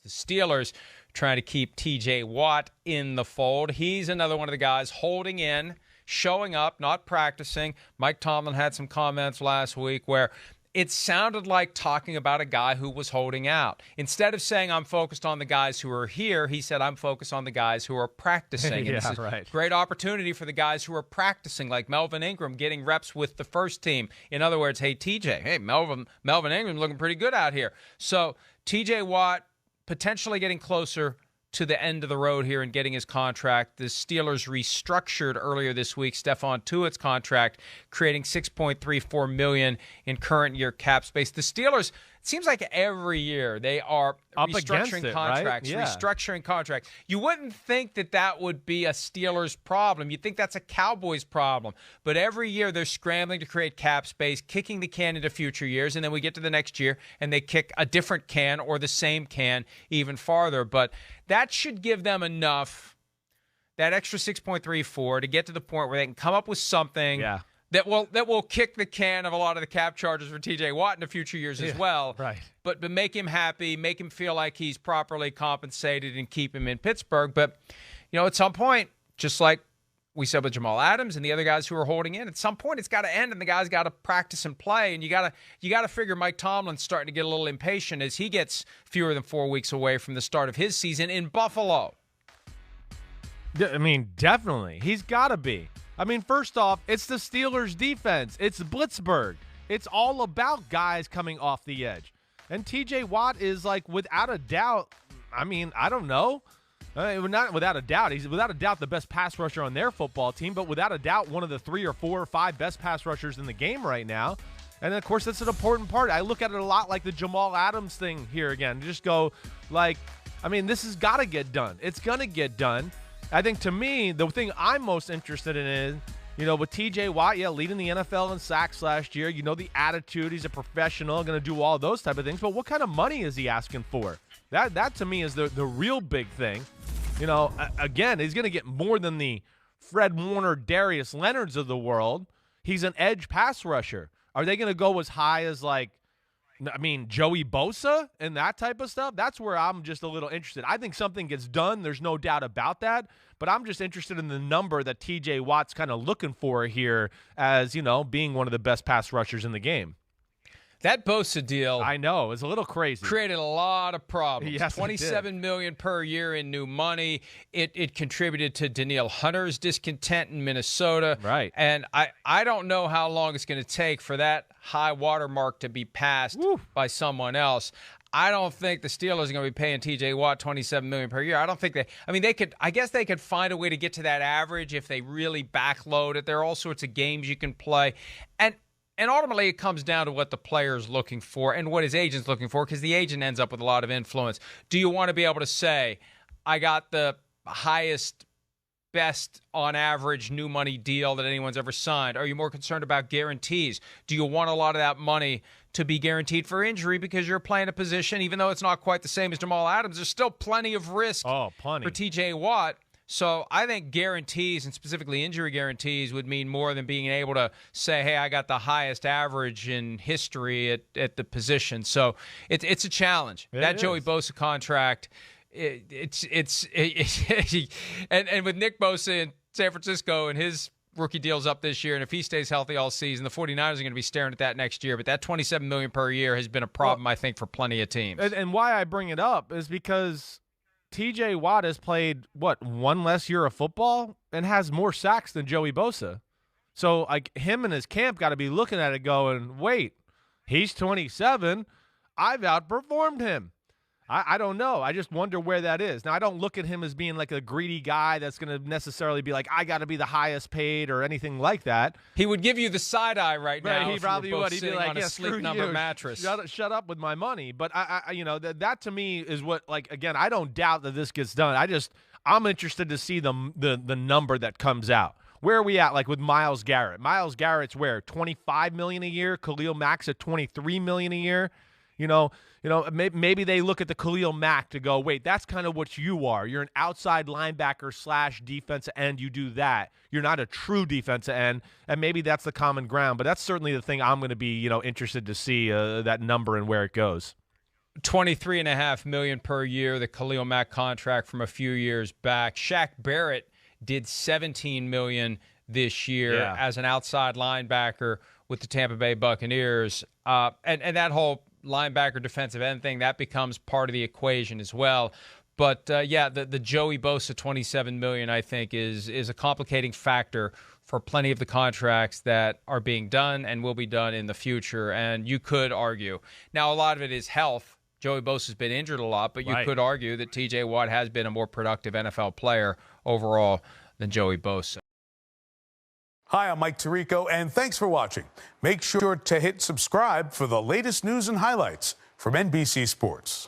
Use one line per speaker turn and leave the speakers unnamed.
The Steelers trying to keep T.J. Watt in the fold. He's another one of the guys holding in, showing up, not practicing. Mike Tomlin had some comments last week where it sounded like talking about a guy who was holding out. Instead of saying, I'm focused on the guys who are here, he said, I'm focused on the guys who are practicing. And this is a great opportunity for the guys who are practicing, like Melvin Ingram getting reps with the first team. In other words, hey, TJ, hey, Melvin Ingram's looking pretty good out here. So TJ Watt potentially getting closer to the end of the road here and getting his contract. The Steelers restructured earlier this week Stephon Tuitt's contract, creating $6.34 million in current year cap space. The Steelers, it seems like every year they are restructuring contracts, right? Restructuring contracts. You wouldn't think that that would be a Steelers problem. You'd think that's a Cowboys problem. But every year they're scrambling to create cap space, kicking the can into future years, and then we get to the next year and they kick a different can or the same can even farther. But that should give them enough, that extra 6.34, to get to the point where they can come up with something that will kick the can of a lot of the cap charges for T.J. Watt in the future years as well.
Right.
But make him happy, make him feel like he's properly compensated, and keep him in Pittsburgh. But, at some point, just like we said with Jamal Adams and the other guys who are holding in, at some point it's got to end and the guys got to practice and play. And you got to figure Mike Tomlin's starting to get a little impatient as he gets fewer than 4 weeks away from the start of his season in Buffalo.
I mean, definitely. He's got to be. I mean, first off, it's the Steelers' defense. It's Blitzburg. It's all about guys coming off the edge. And T.J. Watt is, like, without a doubt, I mean, I don't know. Not without a doubt. He's without a doubt the best pass rusher on their football team, but without a doubt one of the 3 or 4 or 5 best pass rushers in the game right now. And, of course, that's an important part. I look at it a lot like the Jamal Adams thing here again. Just go, like, I mean, this has got to get done. It's going to get done. I think, to me, the thing I'm most interested in is, with T.J. Watt, leading the NFL in sacks last year, the attitude, he's a professional, going to do all those type of things. But what kind of money is he asking for? That to me, is the real big thing. Again, he's going to get more than the Fred Warner, Darius Leonards of the world. He's an edge pass rusher. Are they going to go as high as, Joey Bosa and that type of stuff? That's where I'm just a little interested. I think something gets done. There's no doubt about that. But I'm just interested in the number that T.J. Watt's kind of looking for here as, being one of the best pass rushers in the game.
That Bosa deal,
I know, is a little crazy.
Created a lot of problems.
Yes,
$27 million per year in new money. It contributed to Danielle Hunter's discontent in Minnesota.
Right.
And I don't know how long it's going to take for that high watermark to be passed by someone else. I don't think the Steelers are going to be paying T.J. Watt $27 million per year. I don't think they could. I guess they could find a way to get to that average if they really backload it. There are all sorts of games you can play. And ultimately, it comes down to what the player is looking for and what his agent's looking for, because the agent ends up with a lot of influence. Do you want to be able to say, I got the highest, best on average new money deal that anyone's ever signed? Are you more concerned about guarantees? Do you want a lot of that money to be guaranteed for injury because you're playing a position, even though it's not quite the same as Jamal Adams, there's still plenty of risk for T.J. Watt. So I think guarantees, and specifically injury guarantees, would mean more than being able to say, hey, I got the highest average in history at the position. So it's a challenge. That Joey Bosa contract, and with Nick Bosa in San Francisco and his rookie deal's up this year, and if he stays healthy all season, the 49ers are going to be staring at that next year. But that $27 million per year has been a problem, I think, for plenty of teams.
And why I bring it up is because T.J. Watt has played, one less year of football and has more sacks than Joey Bosa. So, him and his camp got to be looking at it going, wait, he's 27. I've outperformed him. I don't know. I just wonder where that is. Now, I don't look at him as being like a greedy guy that's going to necessarily be like, I got to be the highest paid or anything like that.
He would give you the side eye right now.
He probably would. He'd be like,
a sleep number mattress.
Shut up with my money. But that to me is what, again, I don't doubt that this gets done. I'm interested to see the number that comes out. Where are we at, with Myles Garrett? Myles Garrett's where? $25 million a year. Khalil Mack's at $23 million a year. Maybe they look at the Khalil Mack to go, wait, that's kind of what you are. You're an outside linebacker / defensive end. You do that. You're not a true defensive end, and maybe that's the common ground. But that's certainly the thing I'm going to be, interested to see that number and where it goes.
$23.5 million per year, the Khalil Mack contract from a few years back. Shaq Barrett did $17 million this year as an outside linebacker with the Tampa Bay Buccaneers. And that whole linebacker defensive end thing, that becomes part of the equation as well. But, the Joey Bosa $27 million, I think, is a complicating factor for plenty of the contracts that are being done and will be done in the future. And you could argue. Now, a lot of it is health. Joey Bosa's been injured a lot, but you could argue that T.J. Watt has been a more productive NFL player overall than Joey Bosa.
Hi, I'm Mike Tirico, and thanks for watching. Make sure to hit subscribe for the latest news and highlights from NBC Sports.